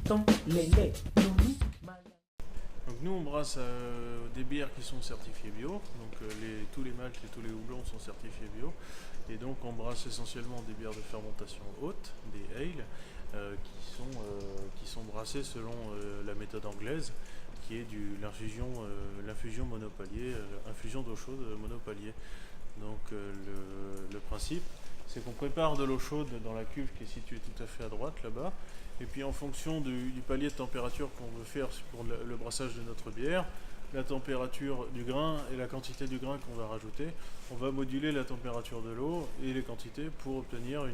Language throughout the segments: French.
Dans les laits, Donc nous on brasse des bières qui sont certifiées bio, donc tous les maltes et tous les houblons sont certifiés bio, et donc on brasse essentiellement des bières de fermentation haute, des ales, qui sont brassées selon la méthode anglaise, qui est l'infusion monopalier, infusion d'eau chaude monopalier. Donc le principe, c'est qu'on prépare de l'eau chaude dans la cuve qui est située tout à fait à droite là-bas. Et puis en fonction du palier de température qu'on veut faire pour le brassage de notre bière, la température du grain et la quantité du grain qu'on va rajouter, on va moduler la température de l'eau et les quantités pour obtenir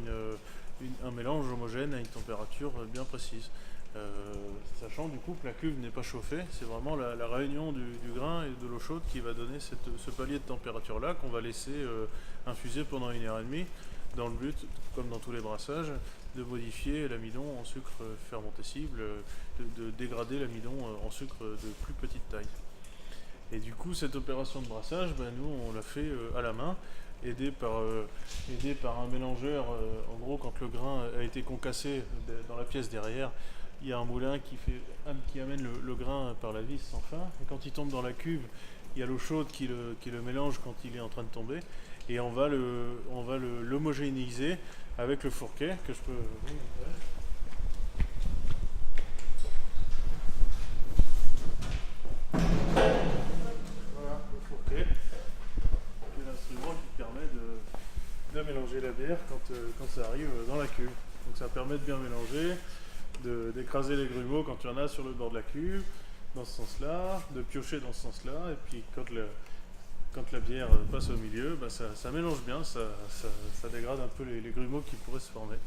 un mélange homogène à une température bien précise. Sachant du coup que la cuve n'est pas chauffée, c'est vraiment la réunion du grain et de l'eau chaude qui va donner ce palier de température là qu'on va laisser infuser pendant 1h30 dans le but, comme dans tous les brassages, de modifier l'amidon en sucre fermentescible, de dégrader l'amidon en sucre de plus petite taille. Et du coup, cette opération de brassage, nous, on l'a fait à la main, aidé par un mélangeur. En gros, quand le grain a été concassé dans la pièce derrière, il y a un moulin qui amène le grain par la vis sans fin. Et quand il tombe dans la cuve, il y a l'eau chaude qui le mélange quand il est en train de tomber. Et on va l'homogénéiser avec le fourquet que je peux vous montrer. Voilà, le fourquet, qui est l'instrument qui permet de mélanger la bière quand ça arrive dans la cuve. Donc ça permet de bien mélanger, d'écraser les grumeaux quand il y en a sur le bord de la cuve, dans ce sens-là, de piocher dans ce sens-là, et puis quand la bière passe au milieu, ça mélange bien, ça dégrade un peu les grumeaux qui pourraient se former.